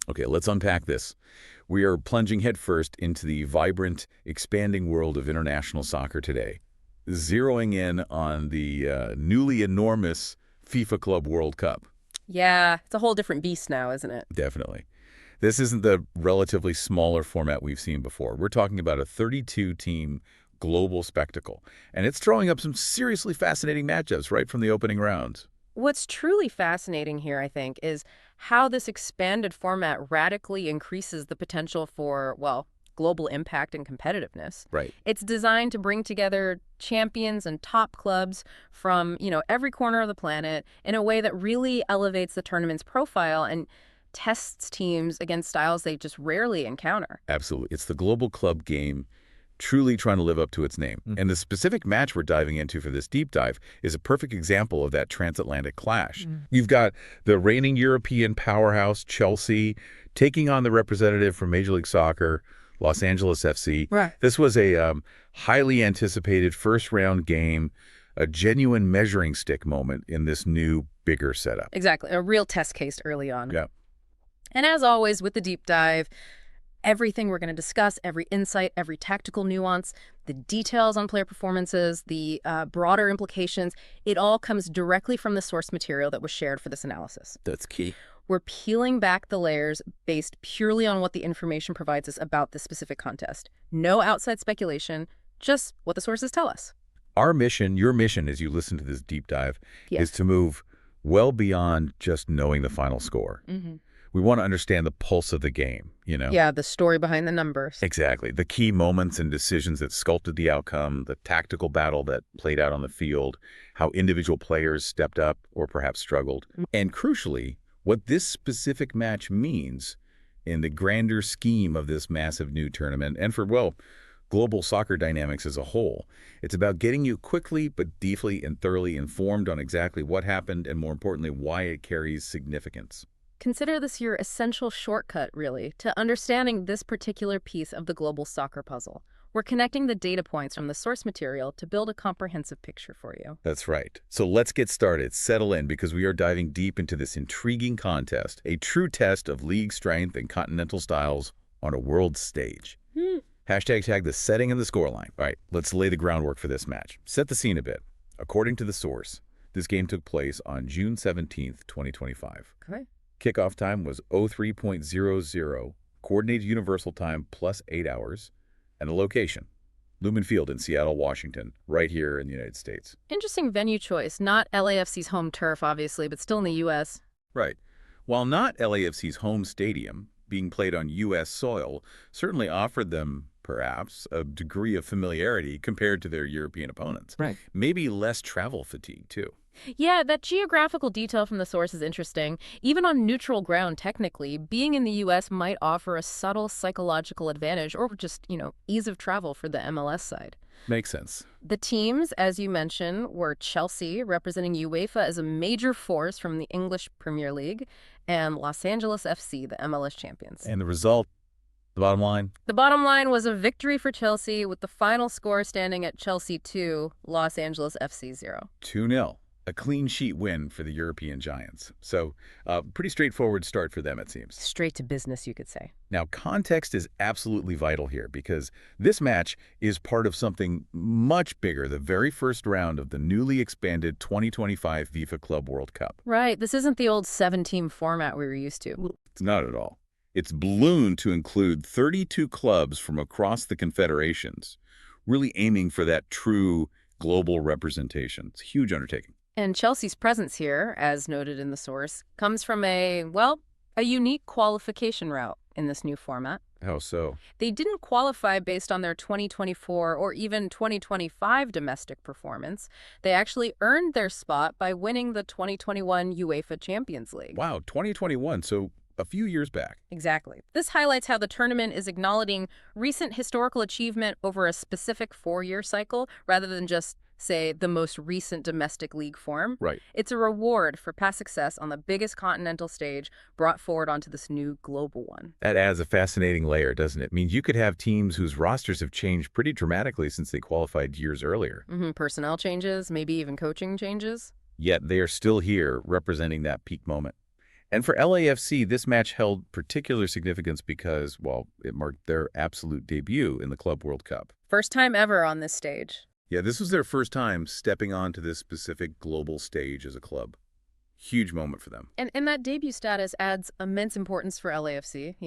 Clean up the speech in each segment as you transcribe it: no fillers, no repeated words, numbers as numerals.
Okay, let's unpack this. We are plunging headfirst into the vibrant, expanding world of international soccer today, zeroing in on the newly enormous FIFA Club World Cup. Yeah, it's a whole different beast now, isn't it? Definitely. This isn't the relatively smaller format we've seen before. We're talking about a 32-team global spectacle, and it's throwing up some seriously fascinating matchups right from the opening rounds. What's truly fascinating here, I think, is how this expanded format radically increases the potential for, well, global impact and competitiveness. Right. It's designed to bring together champions and top clubs from, every corner of the planet in a way that really elevates the tournament's profile and tests teams against styles they just rarely encounter. Absolutely. It's the global club game truly trying to live up to its name. And the specific match we're diving into for this deep dive is a perfect example of that transatlantic clash. You've got the reigning European powerhouse, Chelsea, taking on the representative from Major League Soccer, Los Angeles FC. Right. This was a highly anticipated first-round game, a genuine measuring stick moment in this new, bigger setup. Exactly. A real test case early on. Yeah. And as always with the deep dive, everything we're going to discuss, every insight, every tactical nuance, the details on player performances, the broader implications, it all comes directly from the source material that was shared for this analysis. That's key. We're peeling back the layers based purely on what the information provides us about this specific contest. No outside speculation, just what the sources tell us. Our mission, your mission as you listen to this deep dive, is to move well beyond just knowing the final score. We want to understand the pulse of the game, Yeah, the story behind the numbers. Exactly. The key moments and decisions that sculpted the outcome, the tactical battle that played out on the field, how individual players stepped up or perhaps struggled, and crucially, what this specific match means in the grander scheme of this massive new tournament and for, well, global soccer dynamics as a whole. It's about getting you quickly but deeply and thoroughly informed on exactly what happened and, more importantly, why it carries significance. Consider this your essential shortcut, really, to understanding this particular piece of the global soccer puzzle. We're connecting the data points from the source material to build a comprehensive picture for you. That's right. So let's get started. Settle in because we are diving deep into this intriguing contest, a true test of league strength and continental styles on a world stage. Hashtag the setting and the scoreline. All right, let's lay the groundwork for this match. Set the scene a bit. According to the source, this game took place on June 17th, 2025. Okay. Kickoff time was 03:00, Coordinated Universal Time plus 8 hours, and the location, Lumen Field in Seattle, Washington, right here in the United States. Interesting venue choice. Not LAFC's home turf, obviously, but still in the U.S. Right. While not LAFC's home stadium, being played on U.S. soil certainly offered them, perhaps, a degree of familiarity compared to their European opponents. Right. Maybe less travel fatigue, too. Yeah, that geographical detail from the source is interesting. Even on neutral ground, technically, being in the U.S. might offer a subtle psychological advantage or just, ease of travel for the MLS side. Makes sense. The teams, as you mentioned, were Chelsea, representing UEFA as a major force from the English Premier League, and Los Angeles FC, the MLS champions. And the result, the bottom line? The bottom line was a victory for Chelsea, with the final score standing at Chelsea 2, Los Angeles FC 0. 2-0. A clean sheet win for the European giants. So, pretty straightforward start for them, it seems. Straight to business, you could say. Now, context is absolutely vital here because this match is part of something much bigger, the very first round of the newly expanded 2025 FIFA Club World Cup. Right. This isn't the old 7-team format we were used to. It's not at all. It's ballooned to include 32 clubs from across the confederations, really aiming for that true global representation. It's a huge undertaking. And Chelsea's presence here, as noted in the source, comes from a unique qualification route in this new format. How so? They didn't qualify based on their 2024 or even 2025 domestic performance. They actually earned their spot by winning the 2021 UEFA Champions League. Wow, 2021, so a few years back. Exactly. This highlights how the tournament is acknowledging recent historical achievement over a specific 4-year cycle rather than just, say, the most recent domestic league form. Right. It's a reward for past success on the biggest continental stage brought forward onto this new global one. That adds a fascinating layer, doesn't it? I mean, you could have teams whose rosters have changed pretty dramatically since they qualified years earlier. Personnel changes, maybe even coaching changes. Yet they are still here representing that peak moment. And for LAFC, this match held particular significance because, well, it marked their absolute debut in the Club World Cup. First time ever on this stage. Yeah, this was their first time stepping onto this specific global stage as a club. Huge moment for them. And that debut status adds immense importance for LAFC,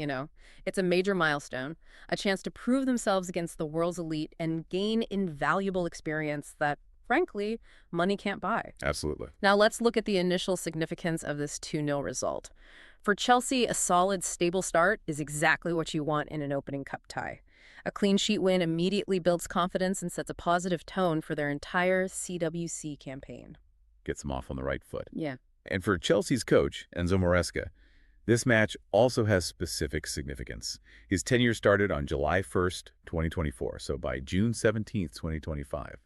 It's a major milestone, a chance to prove themselves against the world's elite and gain invaluable experience that, frankly, money can't buy. Absolutely. Now let's look at the initial significance of this 2-0 result. For Chelsea, a solid, stable start is exactly what you want in an opening cup tie. A clean sheet win immediately builds confidence and sets a positive tone for their entire CWC campaign. Gets them off on the right foot. Yeah. And for Chelsea's coach, Enzo Fernández, this match also has specific significance. His tenure started on July 1st, 2024, so by June 17th, 2025.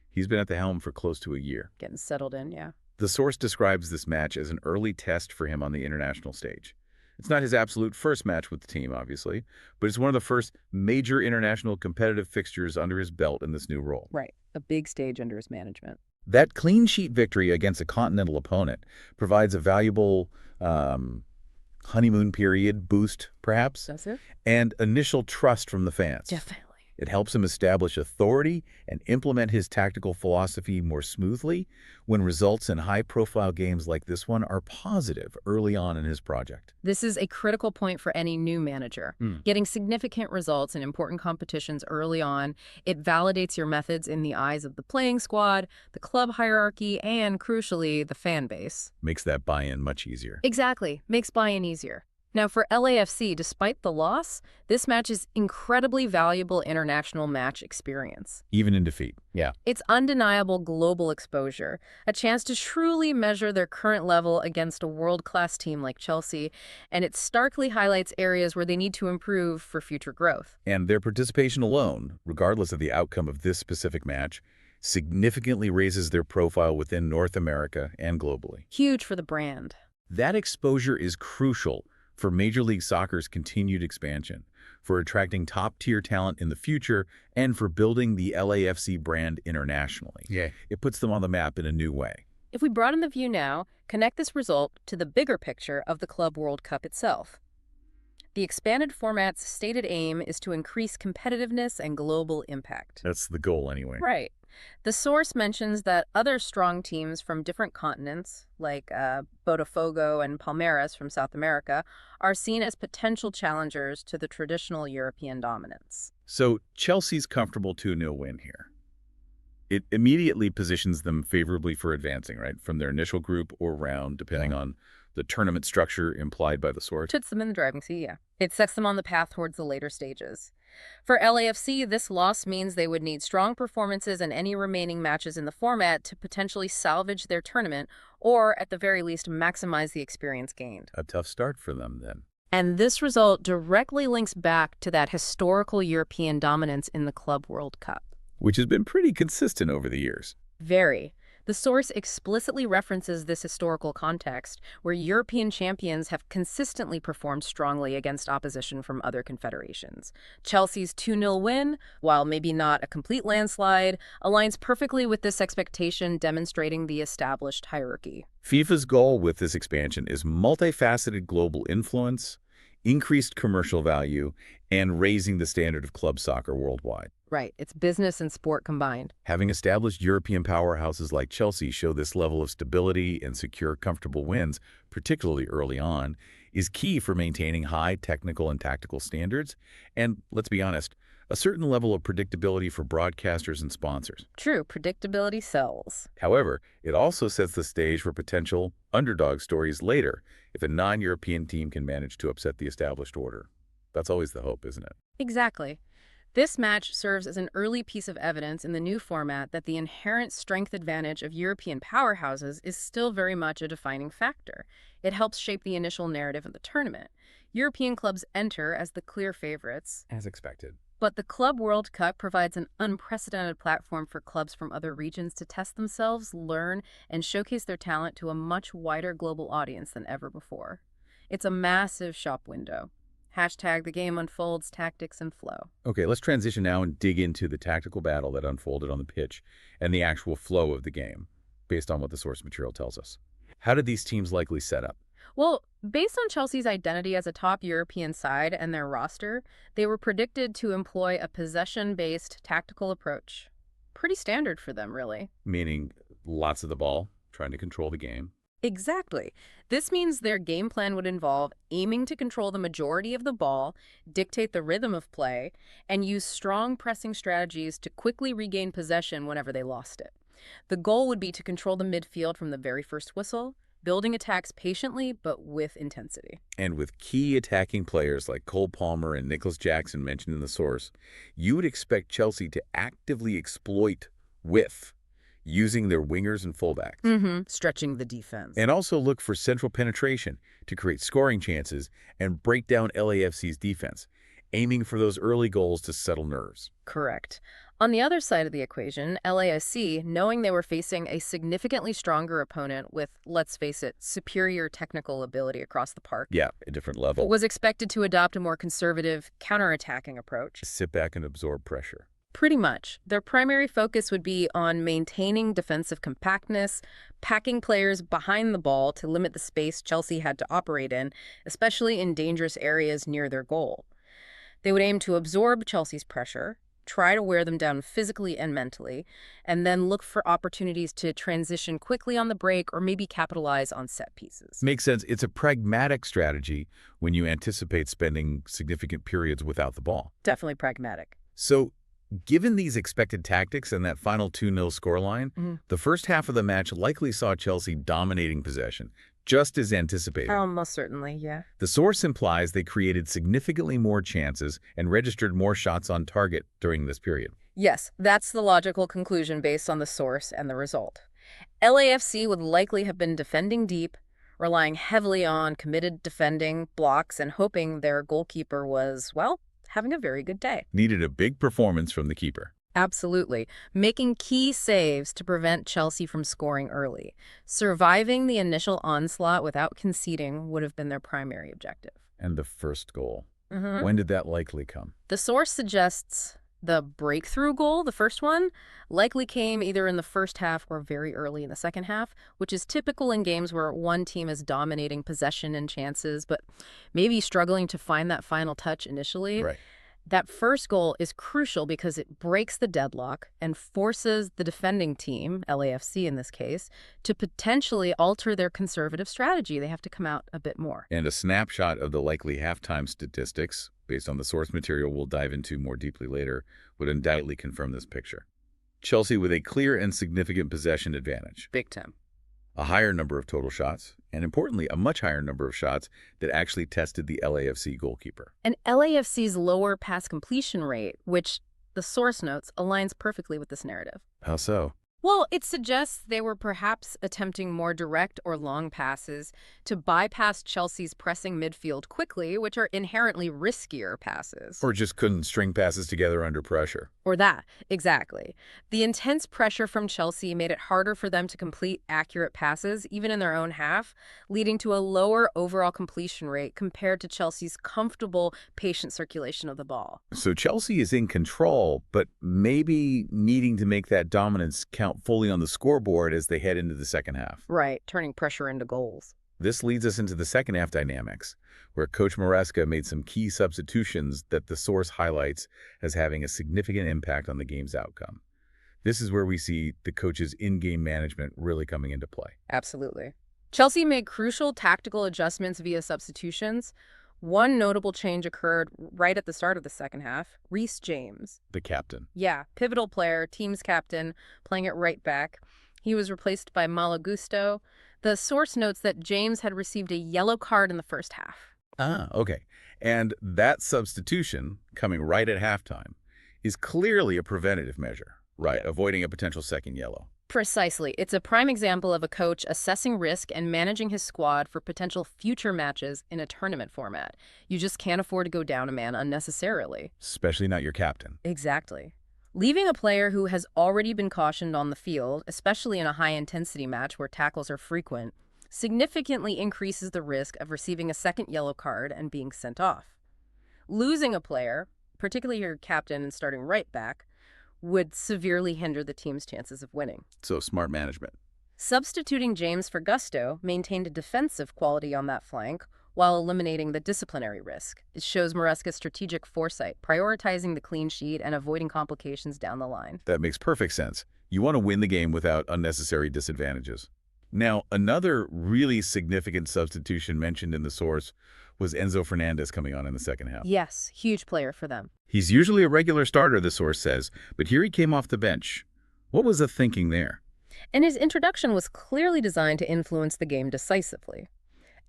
He's been at the helm for close to a year. Getting settled in, yeah. The source describes this match as an early test for him on the international stage. It's not his absolute first match with the team, obviously, but it's one of the first major international competitive fixtures under his belt in this new role. Right. A big stage under his management. That clean sheet victory against a continental opponent provides a valuable honeymoon period boost, perhaps, Does it? and initial trust from the fans. Definitely. It helps him establish authority and implement his tactical philosophy more smoothly when results in high-profile games like this one are positive early on in his project. This is a critical point for any new manager. Getting significant results in important competitions early on, it validates your methods in the eyes of the playing squad, the club hierarchy, and, crucially, the fan base. Makes that buy-in much easier. Exactly. Makes buy-in easier. Now, for LAFC, despite the loss, this match is incredibly valuable international match experience. Even in defeat, yeah. It's undeniable global exposure, a chance to truly measure their current level against a world-class team like Chelsea, and it starkly highlights areas where they need to improve for future growth. And their participation alone, regardless of the outcome of this specific match, significantly raises their profile within North America and globally. Huge for the brand. That exposure is crucial for Major League Soccer's continued expansion, for attracting top-tier talent in the future, and for building the LAFC brand internationally. Yeah. It puts them on the map in a new way. If we broaden the view now, connect this result to the bigger picture of the Club World Cup itself. The expanded format's stated aim is to increase competitiveness and global impact. That's the goal anyway. Right. The source mentions that other strong teams from different continents, like Botafogo and Palmeiras from South America, are seen as potential challengers to the traditional European dominance. So Chelsea's comfortable 2-0 win here. It immediately positions them favorably for advancing, right, from their initial group or round, depending on the tournament structure implied by the source. Puts them in the driving seat, yeah. It sets them on the path towards the later stages. For LAFC, this loss means they would need strong performances in any remaining matches in the format to potentially salvage their tournament or, at the very least, maximize the experience gained. A tough start for them, then. And this result directly links back to that historical European dominance in the Club World Cup, which has been pretty consistent over the years. Very. The source explicitly references this historical context, where European champions have consistently performed strongly against opposition from other confederations. Chelsea's 2-0 win, while maybe not a complete landslide, aligns perfectly with this expectation, demonstrating the established hierarchy. FIFA's goal with this expansion is multifaceted global influence, increased commercial value, and raising the standard of club soccer worldwide. Right. It's business and sport combined. Having established European powerhouses like Chelsea show this level of stability and secure comfortable wins, particularly early on, is key for maintaining high technical and tactical standards, and, let's be honest, a certain level of predictability for broadcasters and sponsors. True, predictability sells. However, it also sets the stage for potential underdog stories later if a non-European team can manage to upset the established order. That's always the hope, isn't it? Exactly. This match serves as an early piece of evidence in the new format that the inherent strength advantage of European powerhouses is still very much a defining factor. It helps shape the initial narrative of the tournament. European clubs enter as the clear favorites, as expected. But the Club World Cup provides an unprecedented platform for clubs from other regions to test themselves, learn, and showcase their talent to a much wider global audience than ever before. It's a massive shop window. Hashtag the game unfolds, tactics and flow. Okay, let's transition now and dig into the tactical battle that unfolded on the pitch and the actual flow of the game, based on what the source material tells us. How did these teams likely set up? Well, based on Chelsea's identity as a top European side and their roster, they were predicted to employ a possession-based tactical approach. Pretty standard for them, really. Meaning lots of the ball, trying to control the game. Exactly. This means their game plan would involve aiming to control the majority of the ball, dictate the rhythm of play, and use strong pressing strategies to quickly regain possession whenever they lost it. The goal would be to control the midfield from the very first whistle, building attacks patiently but with intensity. And with key attacking players like Cole Palmer and Nicolas Jackson mentioned in the source, you would expect Chelsea to actively exploit width, using their wingers and fullbacks. Stretching the defense. And also look for central penetration to create scoring chances and break down LAFC's defense, aiming for those early goals to settle nerves. Correct. On the other side of the equation, LAFC, knowing they were facing a significantly stronger opponent with, let's face it, superior technical ability across the park, Yeah, a different level. was expected to adopt a more conservative, counterattacking approach. Sit back and absorb pressure. Pretty much. Their primary focus would be on maintaining defensive compactness, packing players behind the ball to limit the space Chelsea had to operate in, especially in dangerous areas near their goal. They would aim to absorb Chelsea's pressure, try to wear them down physically and mentally, and then look for opportunities to transition quickly on the break or maybe capitalize on set pieces. Makes sense. It's a pragmatic strategy when you anticipate spending significant periods without the ball. Definitely pragmatic. So, given these expected tactics and that final 2-0 scoreline, the first half of the match likely saw Chelsea dominating possession, just as anticipated. Most certainly, yeah. The source implies they created significantly more chances and registered more shots on target during this period. Yes, that's the logical conclusion based on the source and the result. LAFC would likely have been defending deep, relying heavily on committed defending, blocks, and hoping their goalkeeper was, well, having a very good day. Needed a big performance from the keeper. Absolutely. Making key saves to prevent Chelsea from scoring early. Surviving the initial onslaught without conceding would have been their primary objective. And the first goal. When did that likely come? The source suggests the breakthrough goal, the first one, likely came either in the first half or very early in the second half, which is typical in games where one team is dominating possession and chances, but maybe struggling to find that final touch initially. Right. That first goal is crucial because it breaks the deadlock and forces the defending team, LAFC in this case, to potentially alter their conservative strategy. They have to come out a bit more. And a snapshot of the likely halftime statistics, based on the source material we'll dive into more deeply later, would undoubtedly confirm this picture. Chelsea with a clear and significant possession advantage. Big time. A higher number of total shots, and importantly, a much higher number of shots that actually tested the LAFC goalkeeper. And LAFC's lower pass completion rate, which the source notes, aligns perfectly with this narrative. How so? Well, it suggests they were perhaps attempting more direct or long passes to bypass Chelsea's pressing midfield quickly, which are inherently riskier passes. Or just couldn't string passes together under pressure. Or that, exactly. The intense pressure from Chelsea made it harder for them to complete accurate passes, even in their own half, leading to a lower overall completion rate compared to Chelsea's comfortable, patient circulation of the ball. So Chelsea is in control, but maybe needing to make that dominance count fully on the scoreboard as they head into the second half. Right, turning pressure into goals. This leads us into the second half dynamics, where Coach Maresca made some key substitutions that the source highlights as having a significant impact on the game's outcome. This is where we see the coach's in-game management really coming into play. Absolutely. Chelsea made crucial tactical adjustments via substitutions. One notable change occurred right at the start of the second half. Reece James. The captain. Yeah, pivotal player, team's captain, playing at right back. He was replaced by Malo Gusto. The source notes that James had received a yellow card in the first half. Ah, okay. And that substitution, coming right at halftime, is clearly a preventative measure, right? Yeah. Avoiding a potential second yellow. Precisely. It's a prime example of a coach assessing risk and managing his squad for potential future matches in a tournament format. You just can't afford to go down a man unnecessarily. Especially not your captain. Exactly. Leaving a player who has already been cautioned on the field, especially in a high-intensity match where tackles are frequent, significantly increases the risk of receiving a second yellow card and being sent off. Losing a player, particularly your captain and starting right back, would severely hinder the team's chances of winning. So smart management. Substituting James for Gusto maintained a defensive quality on that flank while eliminating the disciplinary risk. It shows Maresca's strategic foresight, prioritizing the clean sheet and avoiding complications down the line. That makes perfect sense. You want to win the game without unnecessary disadvantages. Now, another really significant substitution mentioned in the source was Enzo Fernández coming on in the second half. Yes, huge player for them. He's usually a regular starter, the source says, but here he came off the bench. What was the thinking there? And his introduction was clearly designed to influence the game decisively.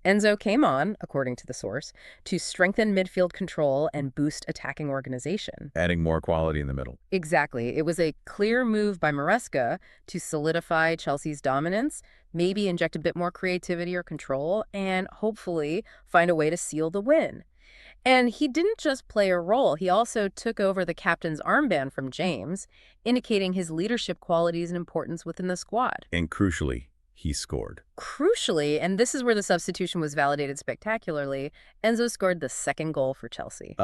Enzo came on, according to the source, to strengthen midfield control and boost attacking organization. Adding more quality in the middle. Exactly. It was a clear move by Maresca to solidify Chelsea's dominance, maybe inject a bit more creativity or control, and hopefully find a way to seal the win. And he didn't just play a role, he also took over the captain's armband from James, indicating his leadership qualities and importance within the squad. And crucially, he scored. Crucially, and this is where the substitution was validated spectacularly, Enzo scored the second goal for Chelsea.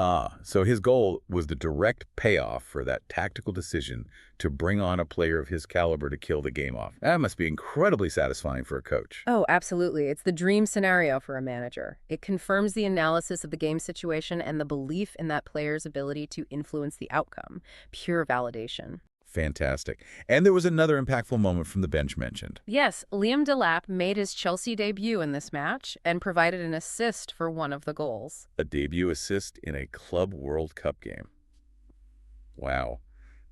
So his goal was the direct payoff for that tactical decision to bring on a player of his caliber to kill the game off. That must be incredibly satisfying for a coach. Oh, absolutely. It's the dream scenario for a manager. It confirms the analysis of the game situation and the belief in that player's ability to influence the outcome. Pure validation. Fantastic. And there was another impactful moment from the bench mentioned. Yes, Liam Delap made his Chelsea debut in this match and provided an assist for one of the goals. A debut assist in a Club World Cup game. Wow.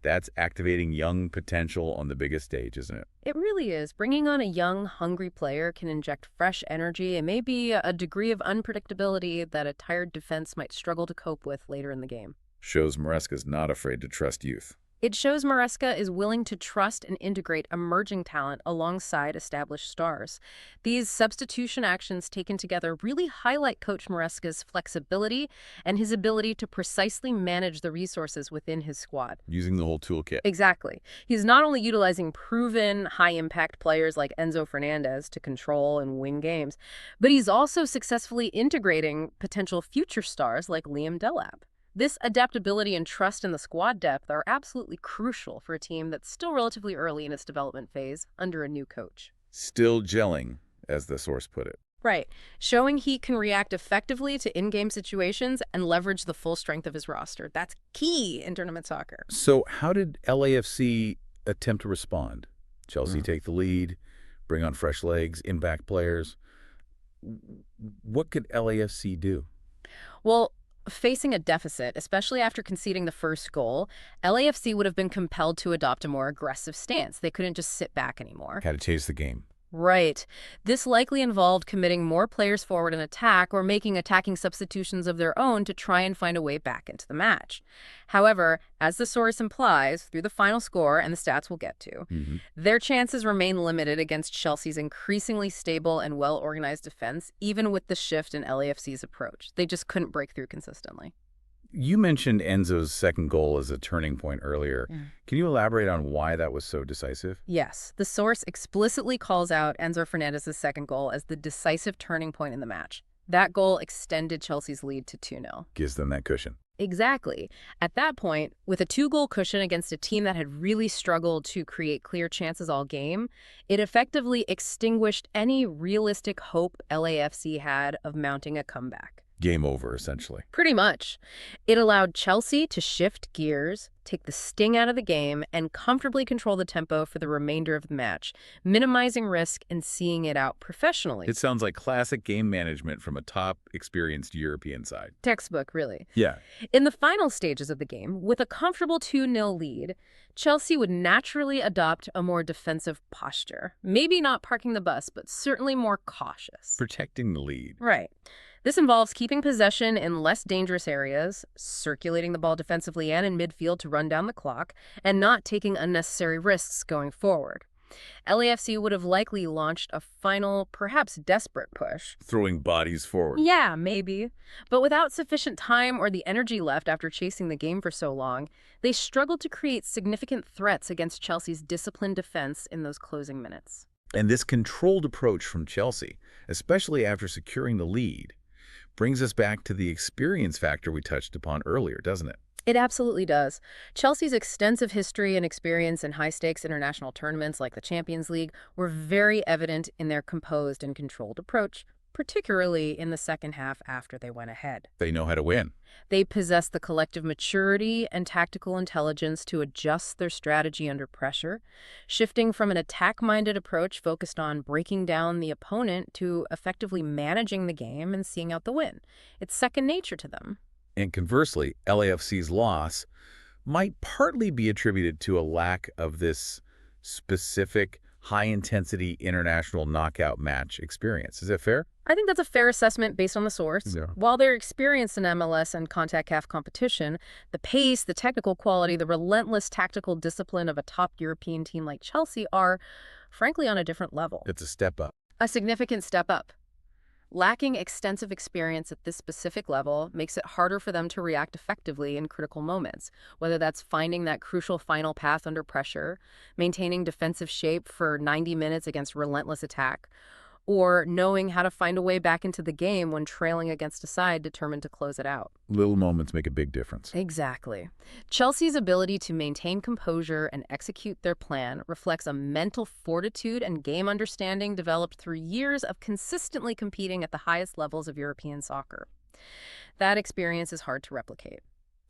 That's activating young potential on the biggest stage, isn't it? It really is. Bringing on a young, hungry player can inject fresh energy and maybe a degree of unpredictability that a tired defense might struggle to cope with later in the game. Shows Maresca's not afraid to trust youth. It shows Maresca is willing to trust and integrate emerging talent alongside established stars. These substitution actions taken together really highlight Coach Maresca's flexibility and his ability to precisely manage the resources within his squad. Using the whole toolkit. Exactly. He's not only utilizing proven, high-impact players like Enzo Fernández to control and win games, but he's also successfully integrating potential future stars like Liam Delap. This adaptability and trust in the squad depth are absolutely crucial for a team that's still relatively early in its development phase under a new coach. Still gelling, as the source put it. Right. Showing he can react effectively to in-game situations and leverage the full strength of his roster. That's key in tournament soccer. So how did LAFC attempt to respond? Chelsea take the lead, bring on fresh legs, impact players. What could LAFC do? Well, facing a deficit, especially after conceding the first goal, LAFC would have been compelled to adopt a more aggressive stance. They couldn't just sit back anymore. Had to chase the game. Right. This likely involved committing more players forward in attack or making attacking substitutions of their own to try and find a way back into the match. However, as the source implies, through the final score and the stats we'll get to, their chances remain limited against Chelsea's increasingly stable and well-organized defense, even with the shift in LAFC's approach. They just couldn't break through consistently. You mentioned Enzo's second goal as a turning point earlier. Can you elaborate on why that was so decisive? Yes. The source explicitly calls out Enzo Fernández's second goal as the decisive turning point in the match. That goal extended Chelsea's lead to 2-0. Gives them that cushion. Exactly. At that point, with a 2-goal cushion against a team that had really struggled to create clear chances all game, it effectively extinguished any realistic hope LAFC had of mounting a comeback. Game over, essentially. Pretty much. It allowed Chelsea to shift gears, take the sting out of the game, and comfortably control the tempo for the remainder of the match, minimizing risk and seeing it out professionally. It sounds like classic game management from a top, experienced European side. Textbook, really. Yeah. In the final stages of the game, with a comfortable 2-0 lead, Chelsea would naturally adopt a more defensive posture. Maybe not parking the bus, but certainly more cautious. Protecting the lead. Right. This involves keeping possession in less dangerous areas, circulating the ball defensively and in midfield to run down the clock, and not taking unnecessary risks going forward. LAFC would have likely launched a final, perhaps desperate push. Throwing bodies forward. Yeah, maybe. But without sufficient time or the energy left after chasing the game for so long, they struggled to create significant threats against Chelsea's disciplined defense in those closing minutes. And this controlled approach from Chelsea, especially after securing the lead, brings us back to the experience factor we touched upon earlier, doesn't it? It absolutely does. Chelsea's extensive history and experience in high-stakes international tournaments like the Champions League were very evident in their composed and controlled approach, particularly in the second half after they went ahead. They know how to win. They possess the collective maturity and tactical intelligence to adjust their strategy under pressure, shifting from an attack-minded approach focused on breaking down the opponent to effectively managing the game and seeing out the win. It's second nature to them. And conversely, LAFC's loss might partly be attributed to a lack of this specific high-intensity international knockout match experience. Is that fair? I think that's a fair assessment based on the source. Yeah. While they're experienced in MLS and CONCACAF competition, the pace, the technical quality, the relentless tactical discipline of a top European team like Chelsea are, frankly, on a different level. It's a step up. A significant step up. Lacking extensive experience at this specific level makes it harder for them to react effectively in critical moments, whether that's finding that crucial final path under pressure, maintaining defensive shape for 90 minutes against relentless attack, or knowing how to find a way back into the game when trailing against a side determined to close it out. Little moments make a big difference. Exactly. Chelsea's ability to maintain composure and execute their plan reflects a mental fortitude and game understanding developed through years of consistently competing at the highest levels of European soccer. That experience is hard to replicate.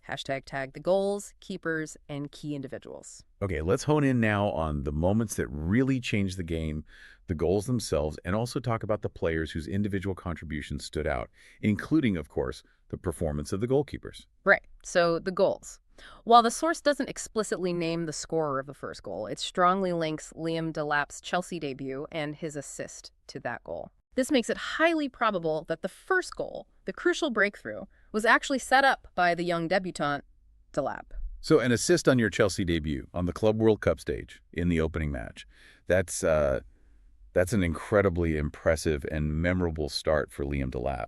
#tag the goals, keepers, and key individuals. Okay, let's hone in now on the moments that really changed the game, the goals themselves, and also talk about the players whose individual contributions stood out, including, of course, the performance of the goalkeepers. Right. So the goals. While the source doesn't explicitly name the scorer of the first goal, it strongly links Liam Delap's Chelsea debut and his assist to that goal. This makes it highly probable that the first goal, the crucial breakthrough, was actually set up by the young debutant, Delap. So an assist on your Chelsea debut on the Club World Cup stage in the opening match. That's an incredibly impressive and memorable start for Liam Delap.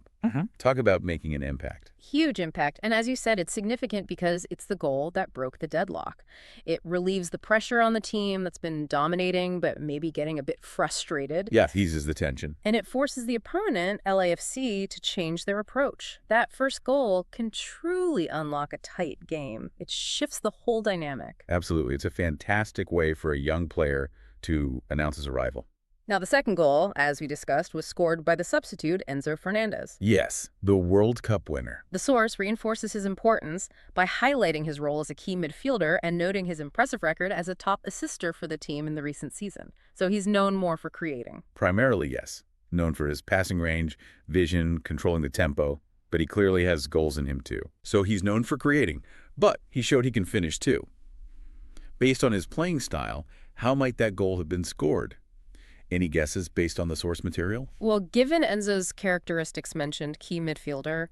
Talk about making an impact. Huge impact. And as you said, it's significant because it's the goal that broke the deadlock. It relieves the pressure on the team that's been dominating but maybe getting a bit frustrated. Yeah, eases the tension. And it forces the opponent, LAFC, to change their approach. That first goal can truly unlock a tight game. It shifts the whole dynamic. Absolutely. It's a fantastic way for a young player to announce his arrival. Now, the second goal, as we discussed, was scored by the substitute, Enzo Fernández. Yes, the World Cup winner. The source reinforces his importance by highlighting his role as a key midfielder and noting his impressive record as a top assister for the team in the recent season. So he's known more for creating. Primarily, yes. Known for his passing range, vision, controlling the tempo, but he clearly has goals in him too. So he's known for creating, but he showed he can finish too. Based on his playing style, how might that goal have been scored? Any guesses based on the source material? Well, given Enzo's characteristics mentioned, key midfielder,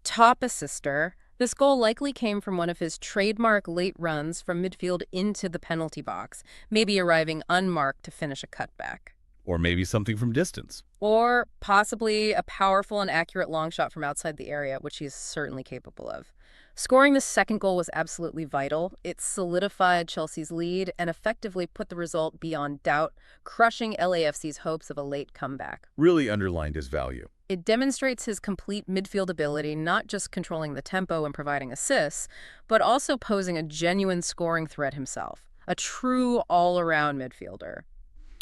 top assister, this goal likely came from one of his trademark late runs from midfield into the penalty box, maybe arriving unmarked to finish a cutback. Or maybe something from distance. Or possibly a powerful and accurate long shot from outside the area, which he's certainly capable of. Scoring the second goal was absolutely vital. It solidified Chelsea's lead and effectively put the result beyond doubt, crushing LAFC's hopes of a late comeback. Really underlined his value. It demonstrates his complete midfield ability, not just controlling the tempo and providing assists, but also posing a genuine scoring threat himself. A true all-around midfielder.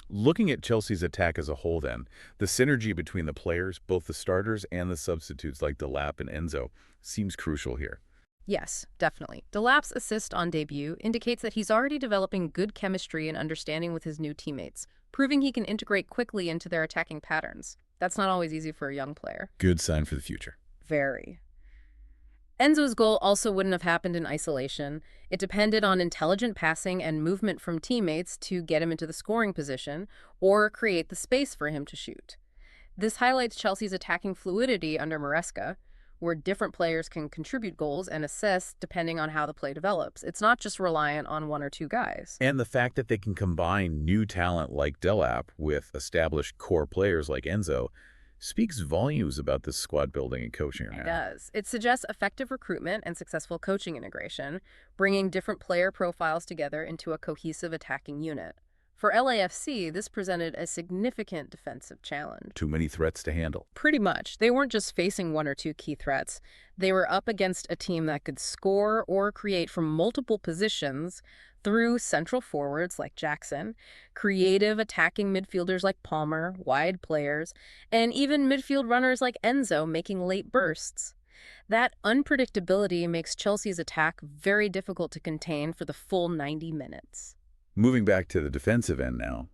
Looking at Chelsea's attack as a whole then, the synergy between the players, both the starters and the substitutes like Delap and Enzo, seems crucial here. Yes, definitely. Delap's assist on debut indicates that he's already developing good chemistry and understanding with his new teammates, proving he can integrate quickly into their attacking patterns. That's not always easy for a young player. Good sign for the future. Very. Enzo's goal also wouldn't have happened in isolation. It depended on intelligent passing and movement from teammates to get him into the scoring position or create the space for him to shoot. This highlights Chelsea's attacking fluidity under Maresca, where different players can contribute goals and assists depending on how the play develops. It's not just reliant on one or two guys. And the fact that they can combine new talent like Delap with established core players like Enzo speaks volumes about this squad building and coaching. It does. It suggests effective recruitment and successful coaching integration, bringing different player profiles together into a cohesive attacking unit. For LAFC, this presented a significant defensive challenge. Too many threats to handle. Pretty much. They weren't just facing one or two key threats. They were up against a team that could score or create from multiple positions through central forwards like Jackson, creative attacking midfielders like Palmer, wide players, and even midfield runners like Enzo making late bursts. That unpredictability makes Chelsea's attack very difficult to contain for the full 90 minutes. Moving back to the defensive end now,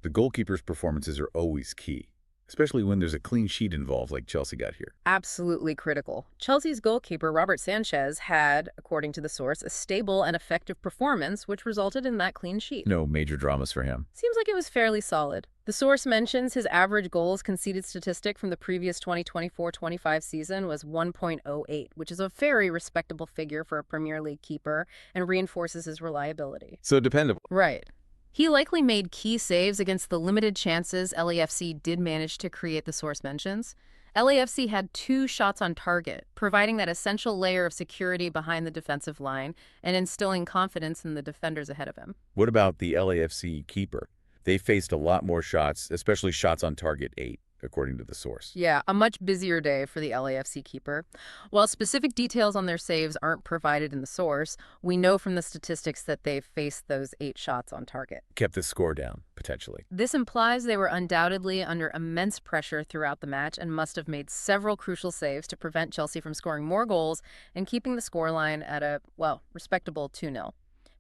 the goalkeeper's performances are always key, especially when there's a clean sheet involved like Chelsea got here. Absolutely critical. Chelsea's goalkeeper, Robert Sánchez, had, according to the source, a stable and effective performance, which resulted in that clean sheet. No major dramas for him. Seems like it was fairly solid. The source mentions his average goals conceded statistic from the previous 2024-25 season was 1.08, which is a very respectable figure for a Premier League keeper and reinforces his reliability. So dependable. Right. He likely made key saves against the limited chances LAFC did manage to create, the source mentions. LAFC had 2 shots on target, providing that essential layer of security behind the defensive line and instilling confidence in the defenders ahead of him. What about the LAFC keeper? They faced a lot more shots, especially shots on target 8, according to the source. Yeah, a much busier day for the LAFC keeper. While specific details on their saves aren't provided in the source, we know from the statistics that they've faced those 8 shots on target. Kept the score down, potentially. This implies they were undoubtedly under immense pressure throughout the match and must have made several crucial saves to prevent Chelsea from scoring more goals and keeping the scoreline at a, well, respectable 2-0.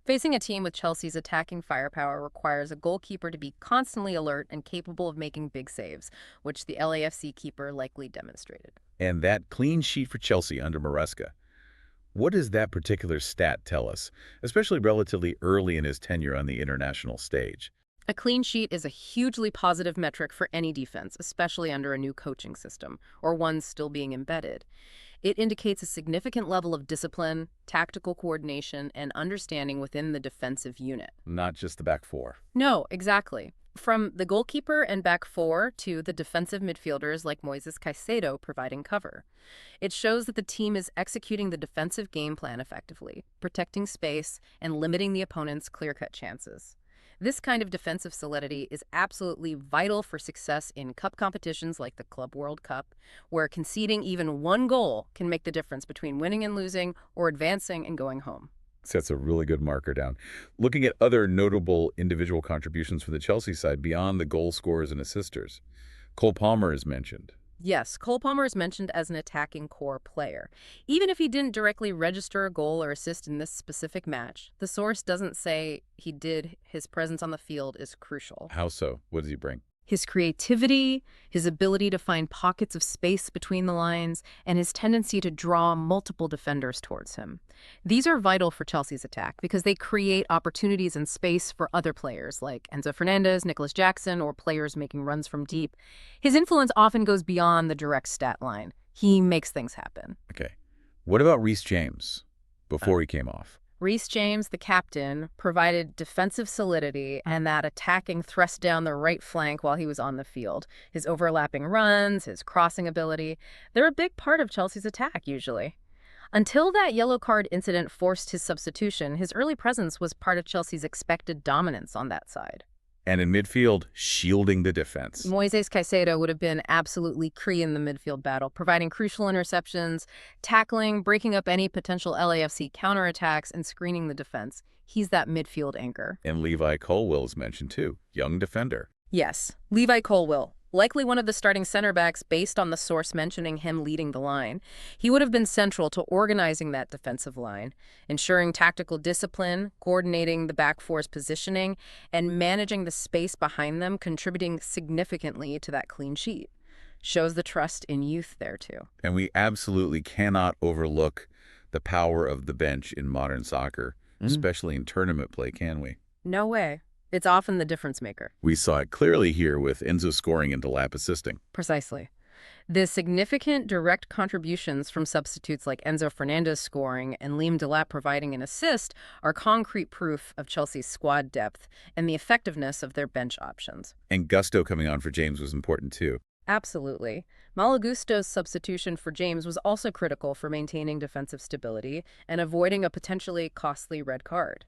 Facing a team with Chelsea's attacking firepower requires a goalkeeper to be constantly alert and capable of making big saves, which the LAFC keeper likely demonstrated. And that clean sheet for Chelsea under Maresca. What does that particular stat tell us, especially relatively early in his tenure on the international stage? A clean sheet is a hugely positive metric for any defense, especially under a new coaching system, or one still being embedded. It indicates a significant level of discipline, tactical coordination, and understanding within the defensive unit. Not just the back 4. No, exactly. From the goalkeeper and back 4 to the defensive midfielders like Moises Caicedo providing cover. It shows that the team is executing the defensive game plan effectively, protecting space and limiting the opponent's clear-cut chances. This kind of defensive solidity is absolutely vital for success in cup competitions like the Club World Cup, where conceding even one goal can make the difference between winning and losing or advancing and going home. Sets a really good marker down. Looking at other notable individual contributions from the Chelsea side beyond the goal scorers and assisters, Cole Palmer is mentioned. Yes, Cole Palmer is mentioned as an attacking core player. Even if he didn't directly register a goal or assist in this specific match, the source doesn't say he did. His presence on the field is crucial. How so? What does he bring? His creativity, his ability to find pockets of space between the lines, and his tendency to draw multiple defenders towards him. These are vital for Chelsea's attack because they create opportunities and space for other players like Enzo Fernández, Nicolas Jackson, or players making runs from deep. His influence often goes beyond the direct stat line. He makes things happen. Okay. What about Reece James before he came off? Reece James, the captain, provided defensive solidity and that attacking thrust down the right flank while he was on the field. His overlapping runs, his crossing ability, they're a big part of Chelsea's attack usually. Until that yellow card incident forced his substitution, his early presence was part of Chelsea's expected dominance on that side. And in midfield, shielding the defense. Moises Caicedo would have been absolutely key in the midfield battle, providing crucial interceptions, tackling, breaking up any potential LAFC counterattacks, and screening the defense. He's that midfield anchor. And Levi Colwill is mentioned too, young defender. Yes, Levi Colwill. Likely one of the starting center backs based on the source mentioning him leading the line. He would have been central to organizing that defensive line, ensuring tactical discipline, coordinating the back four's positioning, and managing the space behind them, contributing significantly to that clean sheet. Shows the trust in youth there too. And we absolutely cannot overlook the power of the bench in modern soccer, especially in tournament play, can we? No way. It's often the difference maker. We saw it clearly here with Enzo scoring and Delap assisting. Precisely. The significant direct contributions from substitutes like Enzo Fernández scoring and Liam Delap providing an assist are concrete proof of Chelsea's squad depth and the effectiveness of their bench options. And Gusto coming on for James was important too. Absolutely. Malo Gusto's substitution for James was also critical for maintaining defensive stability and avoiding a potentially costly red card.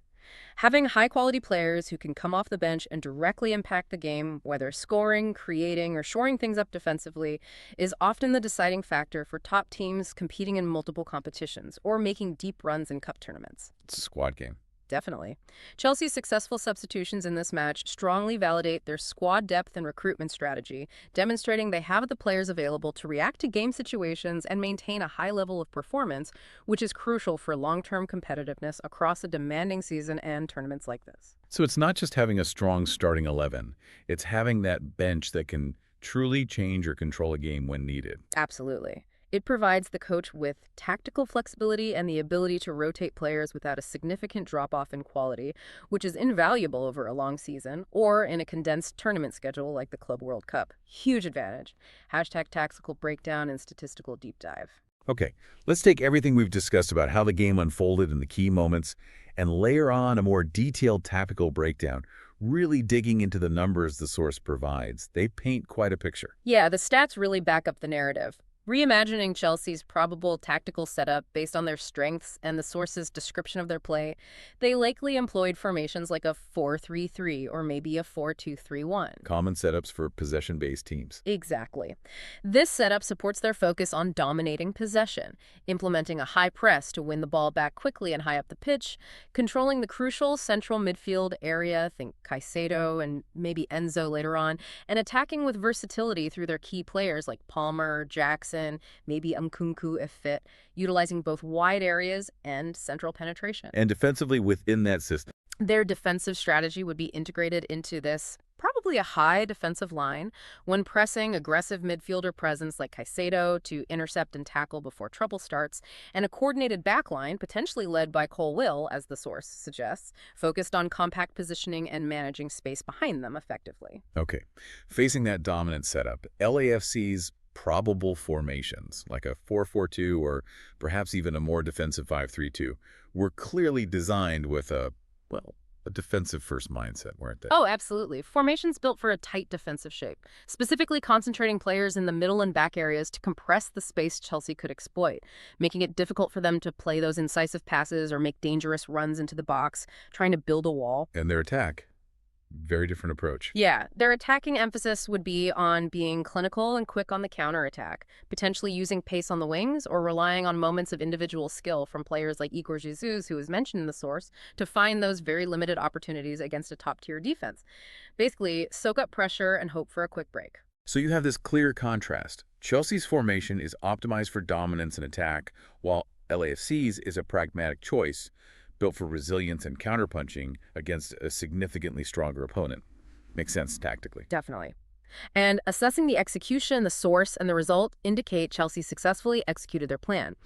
Having high-quality players who can come off the bench and directly impact the game, whether scoring, creating, or shoring things up defensively, is often the deciding factor for top teams competing in multiple competitions or making deep runs in cup tournaments. It's a squad game. Definitely. Chelsea's successful substitutions in this match strongly validate their squad depth and recruitment strategy, demonstrating they have the players available to react to game situations and maintain a high level of performance, which is crucial for long-term competitiveness across a demanding season and tournaments like this. So it's not just having a strong starting 11. It's having that bench that can truly change or control a game when needed. Absolutely. It provides the coach with tactical flexibility and the ability to rotate players without a significant drop-off in quality, which is invaluable over a long season or in a condensed tournament schedule like the Club World Cup. Huge advantage. Hashtag tactical breakdown and statistical deep dive. Okay, let's take everything we've discussed about how the game unfolded in the key moments and layer on a more detailed tactical breakdown, really digging into the numbers the source provides. They paint quite a picture. Yeah, the stats really back up the narrative. Reimagining Chelsea's probable tactical setup based on their strengths and the source's description of their play, they likely employed formations like a 4-3-3 or maybe a 4-2-3-1. Common setups for possession-based teams. Exactly. This setup supports their focus on dominating possession, implementing a high press to win the ball back quickly and high up the pitch, controlling the crucial central midfield area, think Caicedo and maybe Enzo later on, and attacking with versatility through their key players like Palmer, Jackson, maybe Nkunku if fit, utilizing both wide areas and central penetration. And defensively within that system. Their defensive strategy would be integrated into this, probably a high defensive line, when pressing aggressive midfielder presence like Caicedo to intercept and tackle before trouble starts, and a coordinated backline, potentially led by Cole Will, as the source suggests, focused on compact positioning and managing space behind them effectively. Okay, facing that dominant setup, LAFC's probable formations, like a 4-4-2 or perhaps even a more defensive 5-3-2, were clearly designed with a defensive-first mindset, weren't they? Oh, absolutely. Formations built for a tight defensive shape, specifically concentrating players in the middle and back areas to compress the space Chelsea could exploit, making it difficult for them to play those incisive passes or make dangerous runs into the box, trying to build a wall. And their attack, very different approach. Yeah, their attacking emphasis would be on being clinical and quick on the counterattack, potentially using pace on the wings or relying on moments of individual skill from players like Igor Jesus, who is mentioned in the source, to find those very limited opportunities against a top-tier defense. Basically, soak up pressure and hope for a quick break. So you have this clear contrast. Chelsea's formation is optimized for dominance and attack, while LAFC's is a pragmatic choice, built for resilience and counterpunching against a significantly stronger opponent. Makes sense tactically. Definitely. And assessing the execution, the source, and the result indicate Chelsea successfully executed their plan.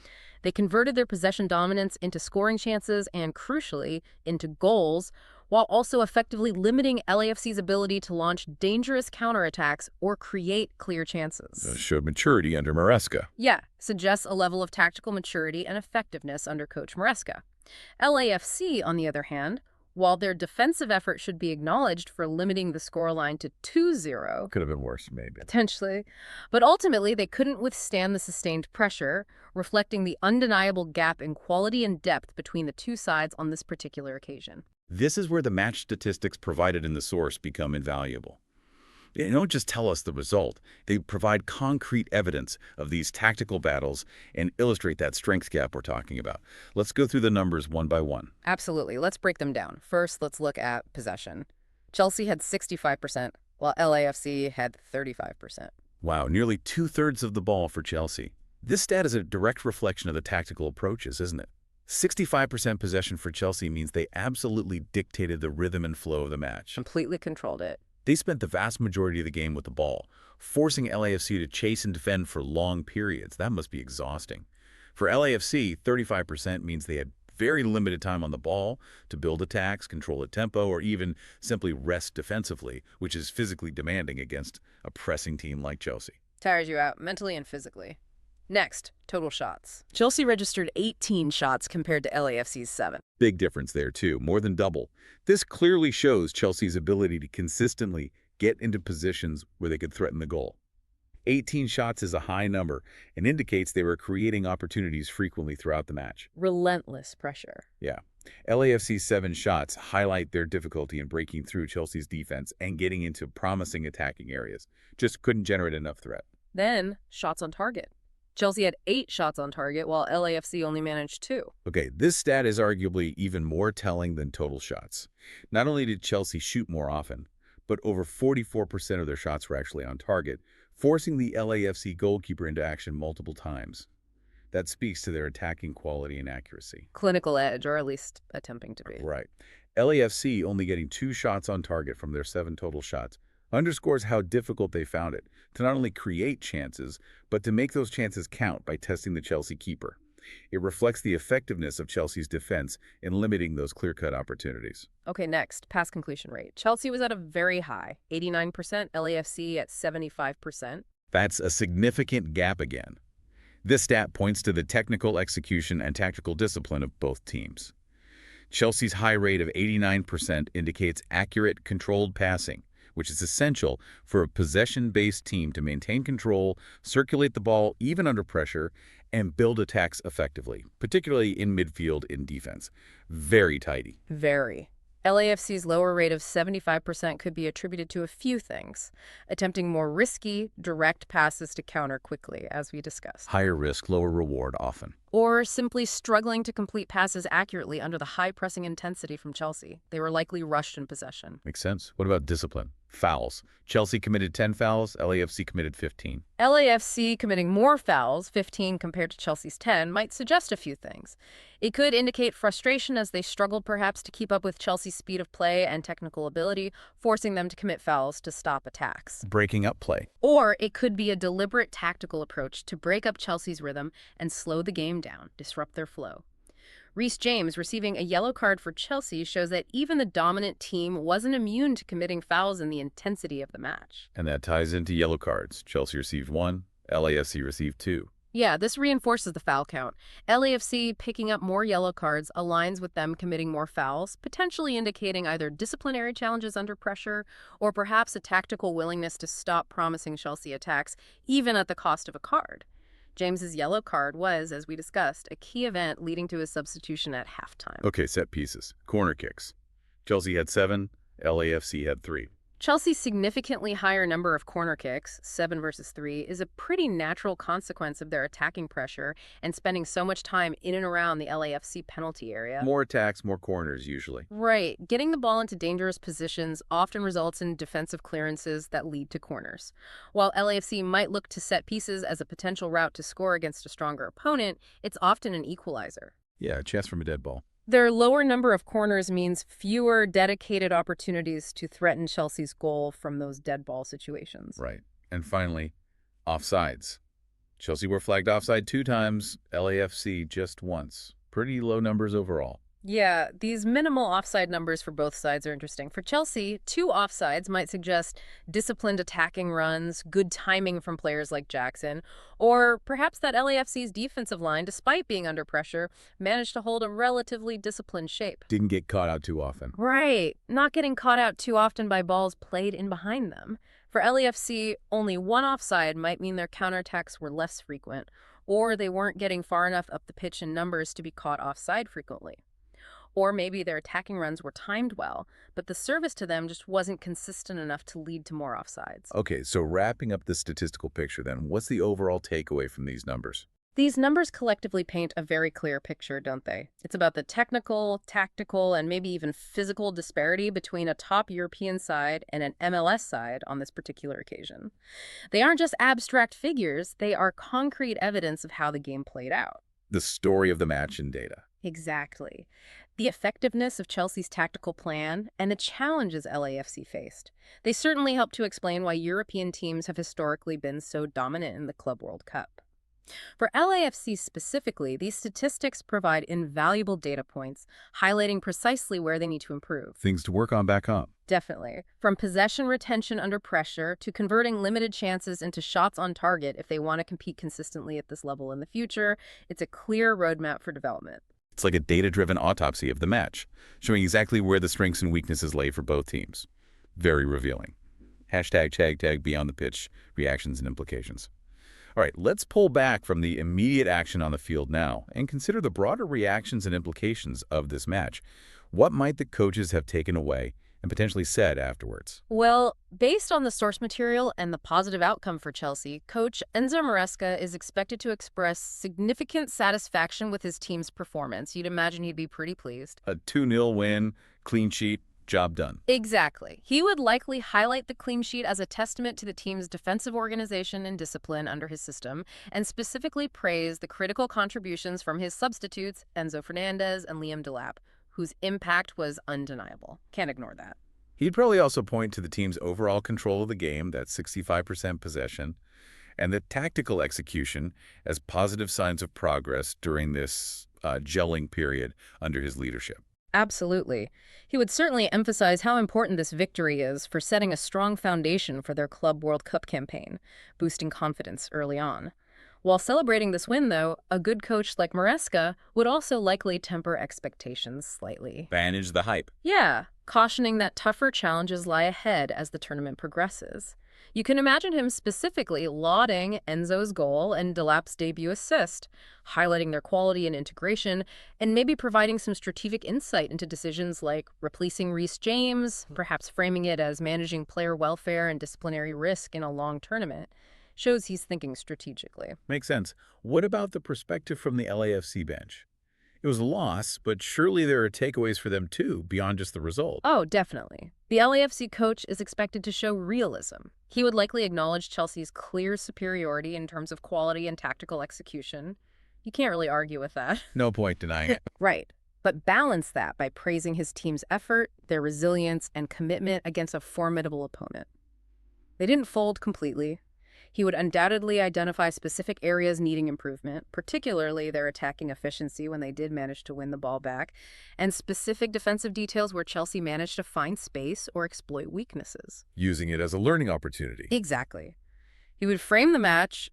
They converted their possession dominance into scoring chances and, crucially, into goals, while also effectively limiting LAFC's ability to launch dangerous counterattacks or create clear chances. Showed maturity under Maresca. Yeah, suggests a level of tactical maturity and effectiveness under Coach Maresca. LAFC, on the other hand, while their defensive effort should be acknowledged for limiting the scoreline to 2-0, Could have been worse, maybe. potentially, but ultimately they couldn't withstand the sustained pressure, reflecting the undeniable gap in quality and depth between the two sides on this particular occasion. This is where the match statistics provided in the source become invaluable. They don't just tell us the result. They provide concrete evidence of these tactical battles and illustrate that strength gap we're talking about. Let's go through the numbers one by one. Absolutely. Let's break them down. First, let's look at possession. Chelsea had 65%, while LAFC had 35%. Wow, nearly 2/3 of the ball for Chelsea. This stat is a direct reflection of the tactical approaches, isn't it? 65% possession for Chelsea means they absolutely dictated the rhythm and flow of the match. Completely controlled it. They spent the vast majority of the game with the ball, forcing LAFC to chase and defend for long periods. That must be exhausting. For LAFC, 35% means they had very limited time on the ball to build attacks, control a tempo, or even simply rest defensively, which is physically demanding against a pressing team like Chelsea. Tires you out mentally and physically. Next, total shots. Chelsea registered 18 shots compared to LAFC's 7. Big difference there, too, more than double. This clearly shows Chelsea's ability to consistently get into positions where they could threaten the goal. 18 shots is a high number and indicates they were creating opportunities frequently throughout the match. Relentless pressure. Yeah. LAFC's 7 shots highlight their difficulty in breaking through Chelsea's defense and getting into promising attacking areas. Just couldn't generate enough threat. Then, shots on target. Chelsea had 8 shots on target, while LAFC only managed 2. Okay, this stat is arguably even more telling than total shots. Not only did Chelsea shoot more often, but over 44% of their shots were actually on target, forcing the LAFC goalkeeper into action multiple times. That speaks to their attacking quality and accuracy. Clinical edge, or at least attempting to be. Right. LAFC only getting 2 shots on target from their 7 total shots underscores how difficult they found it to not only create chances, but to make those chances count by testing the Chelsea keeper. It reflects the effectiveness of Chelsea's defense in limiting those clear-cut opportunities. Okay, next, pass completion rate. Chelsea was at a very high, 89%, LAFC at 75%. That's a significant gap again. This stat points to the technical execution and tactical discipline of both teams. Chelsea's high rate of 89% indicates accurate, controlled passing, which is essential for a possession-based team to maintain control, circulate the ball even under pressure, and build attacks effectively, particularly in midfield in defense. Very tidy. Very. LAFC's lower rate of 75% could be attributed to a few things. Attempting more risky, direct passes to counter quickly, as we discussed. Higher risk, lower reward often. Or simply struggling to complete passes accurately under the high-pressing intensity from Chelsea. They were likely rushed in possession. Makes sense. What about discipline? Fouls. Chelsea committed 10 fouls, LAFC committed 15. LAFC committing more fouls, 15 compared to Chelsea's 10, might suggest a few things. It could indicate frustration as they struggled perhaps to keep up with Chelsea's speed of play and technical ability, forcing them to commit fouls to stop attacks. Breaking up play. Or it could be a deliberate tactical approach to break up Chelsea's rhythm and slow the game down, disrupt their flow. Reece James receiving a yellow card for Chelsea shows that even the dominant team wasn't immune to committing fouls in the intensity of the match. And that ties into yellow cards. Chelsea received 1, LAFC received 2. Yeah, this reinforces the foul count. LAFC picking up more yellow cards aligns with them committing more fouls, potentially indicating either disciplinary challenges under pressure or perhaps a tactical willingness to stop promising Chelsea attacks, even at the cost of a card. James's yellow card was, as we discussed, a key event leading to his substitution at halftime. Okay, set pieces. Corner kicks. Chelsea had 7, LAFC had 3. Chelsea's significantly higher number of corner kicks, 7 versus 3, is a pretty natural consequence of their attacking pressure and spending so much time in and around the LAFC penalty area. More attacks, more corners, usually. Right. Getting the ball into dangerous positions often results in defensive clearances that lead to corners. While LAFC might look to set pieces as a potential route to score against a stronger opponent, it's often an equalizer. Yeah, a chance from a dead ball. Their lower number of corners means fewer dedicated opportunities to threaten Chelsea's goal from those dead ball situations. Right. And finally, offsides. Chelsea were flagged offside 2 times, LAFC just once. Pretty low numbers overall. Yeah, these minimal offside numbers for both sides are interesting. For Chelsea, 2 offsides might suggest disciplined attacking runs, good timing from players like Jackson, or perhaps that LAFC's defensive line, despite being under pressure, managed to hold a relatively disciplined shape. Didn't get caught out too often. Right. Not getting caught out too often by balls played in behind them. For LAFC, only 1 offside might mean their counterattacks were less frequent, or they weren't getting far enough up the pitch in numbers to be caught offside frequently. Or maybe their attacking runs were timed well, but the service to them just wasn't consistent enough to lead to more offsides. Okay, so wrapping up the statistical picture then, what's the overall takeaway from these numbers? These numbers collectively paint a very clear picture, don't they? It's about the technical, tactical, and maybe even physical disparity between a top European side and an MLS side on this particular occasion. They aren't just abstract figures, they are concrete evidence of how the game played out. The story of the match in data. Exactly. The effectiveness of Chelsea's tactical plan and the challenges LAFC faced. They certainly help to explain why European teams have historically been so dominant in the Club World Cup. For LAFC specifically, these statistics provide invaluable data points, highlighting precisely where they need to improve. Things to work on back up. Definitely. From possession retention under pressure to converting limited chances into shots on target if they want to compete consistently at this level in the future, it's a clear roadmap for development. It's like a data-driven autopsy of the match, showing exactly where the strengths and weaknesses lay for both teams. Very revealing. #tag beyond the pitch, reactions and implications. All right, let's pull back from the immediate action on the field now and consider the broader reactions and implications of this match. What might the coaches have taken away and potentially said afterwards? Well, based on the source material and the positive outcome for Chelsea, coach Enzo Maresca is expected to express significant satisfaction with his team's performance. You'd imagine he'd be pretty pleased. A 2-0 win, clean sheet, job done. Exactly. He would likely highlight the clean sheet as a testament to the team's defensive organization and discipline under his system, and specifically praise the critical contributions from his substitutes, Enzo Fernández and Liam Delap, whose impact was undeniable. Can't ignore that. He'd probably also point to the team's overall control of the game, that 65% possession, and the tactical execution as positive signs of progress during this gelling period under his leadership. Absolutely. He would certainly emphasize how important this victory is for setting a strong foundation for their Club World Cup campaign, boosting confidence early on. While celebrating this win, though, a good coach like Maresca would also likely temper expectations slightly. Manage the hype. Yeah, cautioning that tougher challenges lie ahead as the tournament progresses. You can imagine him specifically lauding Enzo's goal and Delap's debut assist, highlighting their quality and integration, and maybe providing some strategic insight into decisions like replacing Reece James, perhaps framing it as managing player welfare and disciplinary risk in a long tournament. Shows he's thinking strategically. Makes sense. What about the perspective from the LAFC bench? It was a loss, but surely there are takeaways for them too, beyond just the result. Oh, definitely. The LAFC coach is expected to show realism. He would likely acknowledge Chelsea's clear superiority in terms of quality and tactical execution. You can't really argue with that. No point denying it. Right. But balance that by praising his team's effort, their resilience, and commitment against a formidable opponent. They didn't fold completely. He would undoubtedly identify specific areas needing improvement, particularly their attacking efficiency when they did manage to win the ball back, and specific defensive details where Chelsea managed to find space or exploit weaknesses. Using it as a learning opportunity. Exactly. He would frame the match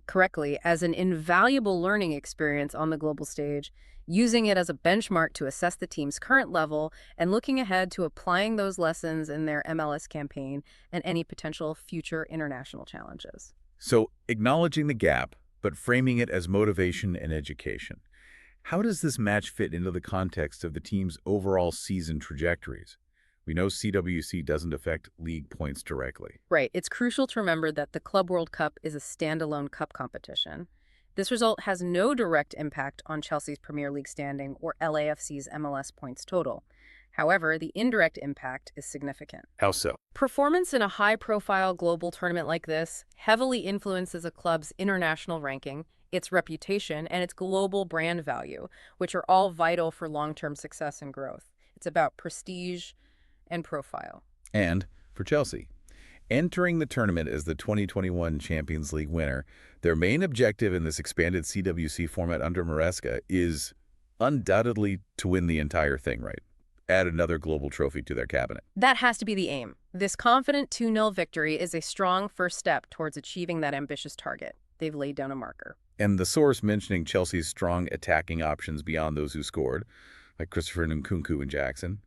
correctly as an invaluable learning experience on the global stage, using it as a benchmark to assess the team's current level and looking ahead to applying those lessons in their MLS campaign and any potential future international challenges. So, acknowledging the gap, but framing it as motivation and education. How does this match fit into the context of the team's overall season trajectories? We know CWC doesn't affect league points directly. Right. It's crucial to remember that the Club World Cup is a standalone cup competition. This result has no direct impact on Chelsea's Premier League standing or LAFC's MLS points total. However, the indirect impact is significant. How so? Performance in a high-profile global tournament like this heavily influences a club's international ranking, its reputation, and its global brand value, which are all vital for long-term success and growth. It's about prestige and profile. And for Chelsea, entering the tournament as the 2021 Champions League winner, their main objective in this expanded CWC format under Maresca is undoubtedly to win the entire thing, right? Add another global trophy to their cabinet. That has to be the aim. This confident 2-0 victory is a strong first step towards achieving that ambitious target. They've laid down a marker. And the source mentioning Chelsea's strong attacking options beyond those who scored, like Christopher Nkunku and Jackson,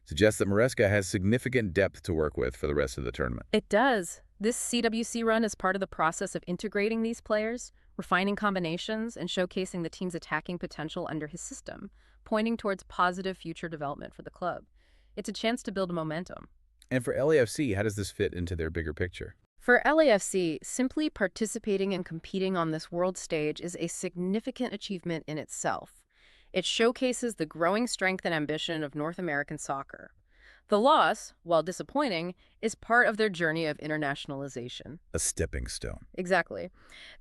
suggests that Maresca has significant depth to work with for the rest of the tournament. It does. This CWC run is part of the process of integrating these players, refining combinations, and showcasing the team's attacking potential under his system, pointing towards positive future development for the club. It's a chance to build momentum. And for LAFC, how does this fit into their bigger picture? For LAFC, simply participating and competing on this world stage is a significant achievement in itself. It showcases the growing strength and ambition of North American soccer. The loss, while disappointing, is part of their journey of internationalization. A stepping stone. Exactly.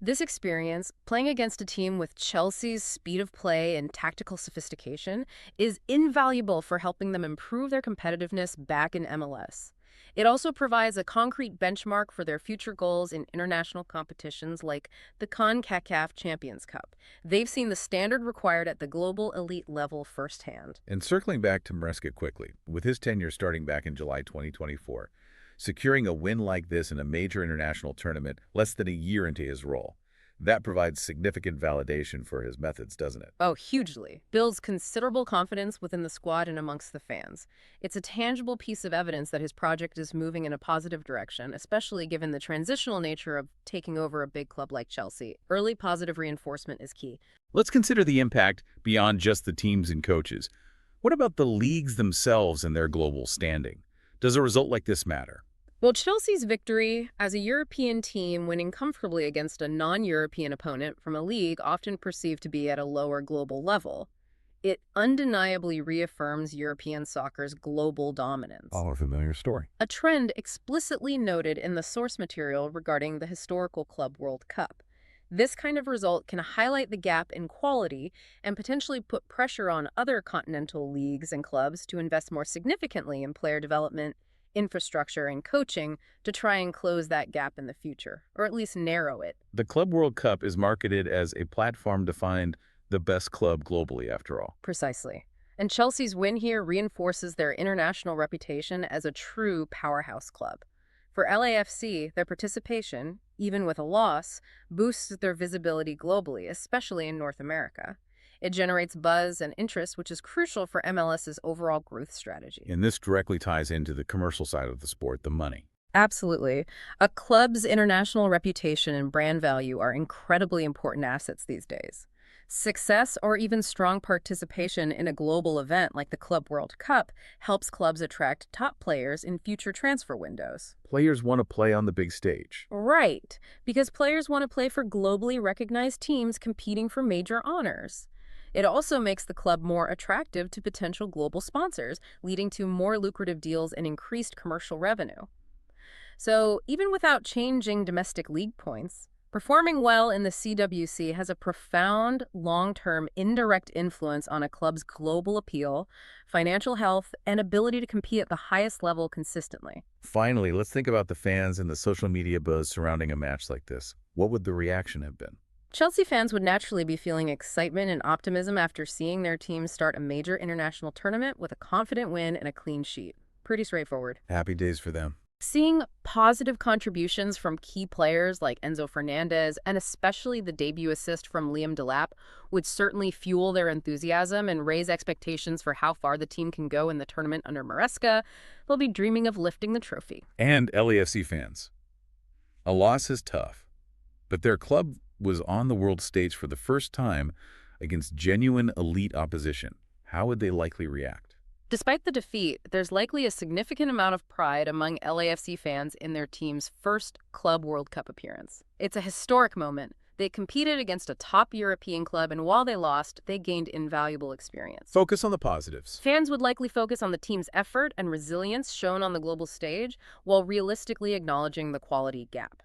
This experience, playing against a team with Chelsea's speed of play and tactical sophistication, is invaluable for helping them improve their competitiveness back in MLS. It also provides a concrete benchmark for their future goals in international competitions like the CONCACAF Champions Cup. They've seen the standard required at the global elite level firsthand. And circling back to Maresca quickly, with his tenure starting back in July 2024, securing a win like this in a major international tournament less than a year into his role, That provides significant validation for his methods, doesn't it? Oh, hugely. Builds considerable confidence within the squad and amongst the fans. It's a tangible piece of evidence that his project is moving in a positive direction, especially given the transitional nature of taking over a big club like Chelsea. Early positive reinforcement is key. Let's consider the impact beyond just the teams and coaches. What about the leagues themselves and their global standing? Does a result like this matter? Well, Chelsea's victory as a European team winning comfortably against a non-European opponent from a league often perceived to be at a lower global level, it undeniably reaffirms European soccer's global dominance. All a familiar story. A trend explicitly noted in the source material regarding the historical Club World Cup. This kind of result can highlight the gap in quality and potentially put pressure on other continental leagues and clubs to invest more significantly in player development, infrastructure, and coaching to try and close that gap in the future, or at least narrow it. The Club World Cup is marketed as a platform to find the best club globally, after all. Precisely. And Chelsea's win here reinforces their international reputation as a true powerhouse club. For LAFC, their participation, even with a loss, boosts their visibility globally, especially in North America. It generates buzz and interest, which is crucial for MLS's overall growth strategy. And this directly ties into the commercial side of the sport, the money. Absolutely. A club's international reputation and brand value are incredibly important assets these days. Success or even strong participation in a global event like the Club World Cup helps clubs attract top players in future transfer windows. Players want to play on the big stage. Right, because players want to play for globally recognized teams competing for major honors. It also makes the club more attractive to potential global sponsors, leading to more lucrative deals and increased commercial revenue. So, even without changing domestic league points, performing well in the CWC has a profound, long-term, indirect influence on a club's global appeal, financial health, and ability to compete at the highest level consistently. Finally, let's think about the fans and the social media buzz surrounding a match like this. What would the reaction have been? Chelsea fans would naturally be feeling excitement and optimism after seeing their team start a major international tournament with a confident win and a clean sheet. Pretty straightforward. Happy days for them. Seeing positive contributions from key players like Enzo Fernández and especially the debut assist from Liam Delap would certainly fuel their enthusiasm and raise expectations for how far the team can go in the tournament under Maresca. They'll be dreaming of lifting the trophy. And LAFC fans. A loss is tough, but their club was on the world stage for the first time against genuine elite opposition. How would they likely react? Despite the defeat, there's likely a significant amount of pride among LAFC fans in their team's first Club World Cup appearance. It's a historic moment. They competed against a top European club, and while they lost, they gained invaluable experience. Focus on the positives. Fans would likely focus on the team's effort and resilience shown on the global stage, while realistically acknowledging the quality gap.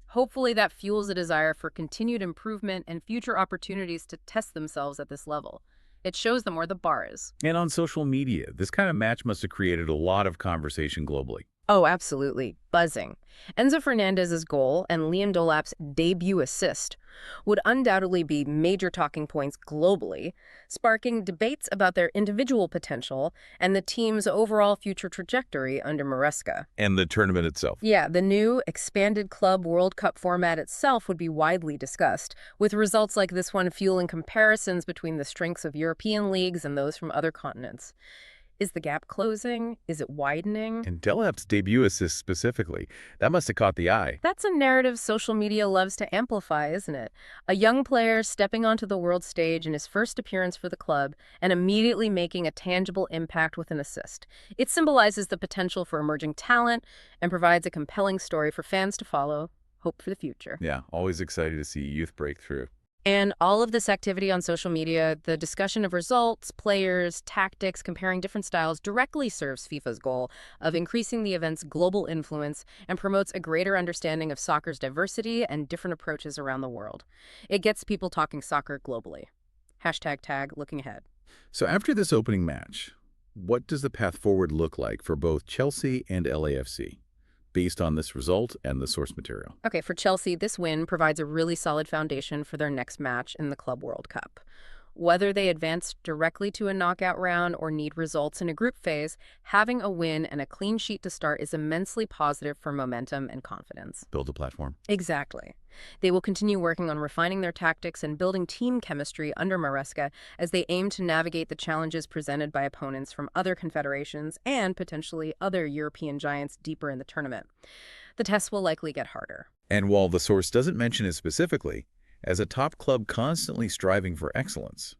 Hopefully that fuels a desire for continued improvement and future opportunities to test themselves at this level. It shows them where the bar is. And on social media, this kind of match must have created a lot of conversation globally. Oh, absolutely. Buzzing. Enzo Fernández's goal and Liam Delap's debut assist would undoubtedly be major talking points globally, sparking debates about their individual potential and the team's overall future trajectory under Maresca. And the tournament itself. Yeah, the new expanded Club World Cup format itself would be widely discussed, with results like this one fueling comparisons between the strengths of European leagues and those from other continents. Is the gap closing? Is it widening? And Delap's debut assist specifically, that must have caught the eye. That's a narrative social media loves to amplify, isn't it? A young player stepping onto the world stage in his first appearance for the club and immediately making a tangible impact with an assist. It symbolizes the potential for emerging talent and provides a compelling story for fans to follow. Hope for the future. Yeah, always excited to see youth break through. And all of this activity on social media, the discussion of results, players, tactics, comparing different styles, directly serves FIFA's goal of increasing the event's global influence and promotes a greater understanding of soccer's diversity and different approaches around the world. It gets people talking soccer globally. #tag looking ahead. So after this opening match, what does the path forward look like for both Chelsea and LAFC? Based on this result and the source material. Okay, for Chelsea, this win provides a really solid foundation for their next match in the Club World Cup. Whether they advance directly to a knockout round or need results in a group phase, having a win and a clean sheet to start is immensely positive for momentum and confidence. Build a platform. Exactly. They will continue working on refining their tactics and building team chemistry under Maresca as they aim to navigate the challenges presented by opponents from other confederations and potentially other European giants deeper in the tournament. The tests will likely get harder. And while the source doesn't mention it specifically, as a top club constantly striving for excellence,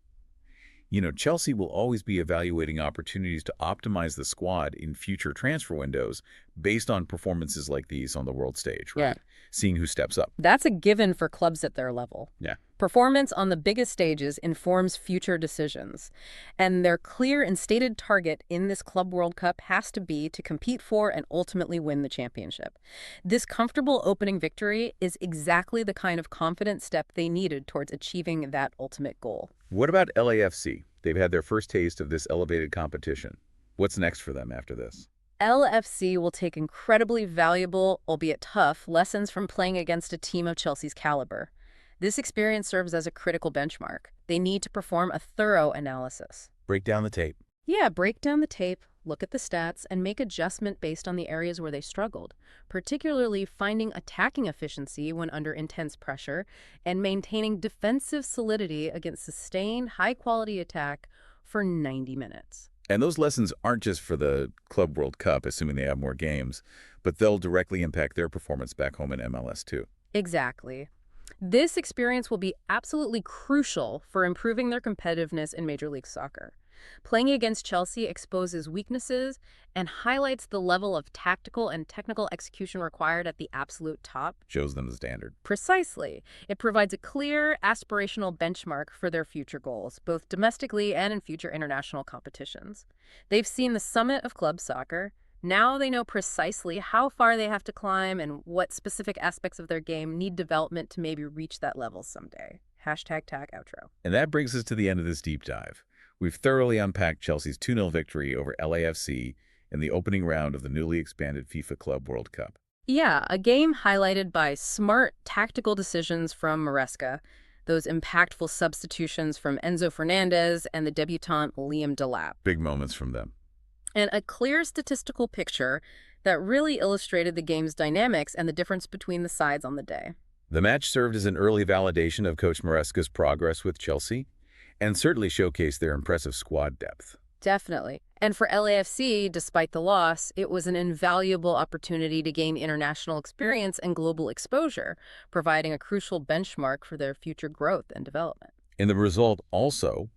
Chelsea will always be evaluating opportunities to optimize the squad in future transfer windows based on performances like these on the world stage, right? Yeah. Seeing who steps up. That's a given for clubs at their level. Yeah. Performance on the biggest stages informs future decisions, and their clear and stated target in this Club World Cup has to be to compete for and ultimately win the championship. This comfortable opening victory is exactly the kind of confident step they needed towards achieving that ultimate goal. What about LAFC? They've had their first taste of this elevated competition. What's next for them after this? LAFC will take incredibly valuable, albeit tough, lessons from playing against a team of Chelsea's caliber. This experience serves as a critical benchmark. They need to perform a thorough analysis. Break down the tape. Yeah, break down the tape, look at the stats, and make adjustment based on the areas where they struggled, particularly finding attacking efficiency when under intense pressure and maintaining defensive solidity against sustained, high-quality attack for 90 minutes. And those lessons aren't just for the Club World Cup, assuming they have more games, but they'll directly impact their performance back home in MLS too. Exactly. This experience will be absolutely crucial for improving their competitiveness in Major League Soccer. Playing against Chelsea exposes weaknesses and highlights the level of tactical and technical execution required at the absolute top. Shows them the standard. Precisely. It provides a clear, aspirational benchmark for their future goals, both domestically and in future international competitions. They've seen the summit of club soccer. Now they know precisely how far they have to climb and what specific aspects of their game need development to maybe reach that level someday. #tag outro. And that brings us to the end of this deep dive. We've thoroughly unpacked Chelsea's 2-0 victory over LAFC in the opening round of the newly expanded FIFA Club World Cup. Yeah, a game highlighted by smart tactical decisions from Maresca, those impactful substitutions from Enzo Fernández and the debutant Liam Delap. Big moments from them. And a clear statistical picture that really illustrated the game's dynamics and the difference between the sides on the day. The match served as an early validation of Coach Maresca's progress with Chelsea, and certainly showcased their impressive squad depth. Definitely. And for LAFC, despite the loss, it was an invaluable opportunity to gain international experience and global exposure, providing a crucial benchmark for their future growth and development. And the result also,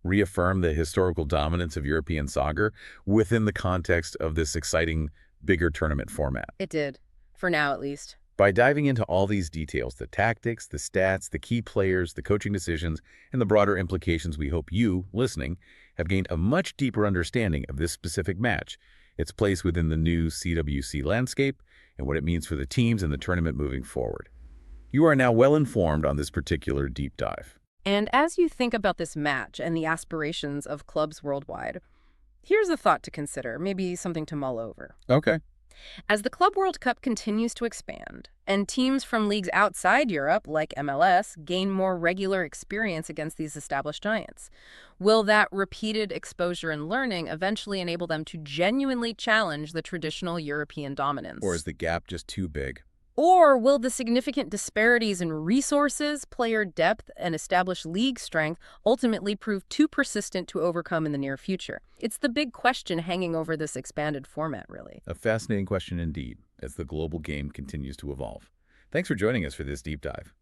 reaffirmed the historical dominance of European soccer within the context of this exciting, bigger tournament format. It did, for now at least. By diving into all these details, the tactics, the stats, the key players, the coaching decisions, and the broader implications, we hope you, listening, have gained a much deeper understanding of this specific match, its place within the new CWC landscape, and what it means for the teams and the tournament moving forward. You are now well informed on this particular deep dive. And as you think about this match and the aspirations of clubs worldwide, here's a thought to consider, maybe something to mull over. Okay. As the Club World Cup continues to expand, and teams from leagues outside Europe, like MLS, gain more regular experience against these established giants, will that repeated exposure and learning eventually enable them to genuinely challenge the traditional European dominance? Or is the gap just too big? Or will the significant disparities in resources, player depth, and established league strength ultimately prove too persistent to overcome in the near future? It's the big question hanging over this expanded format, really. A fascinating question indeed, as the global game continues to evolve. Thanks for joining us for this deep dive.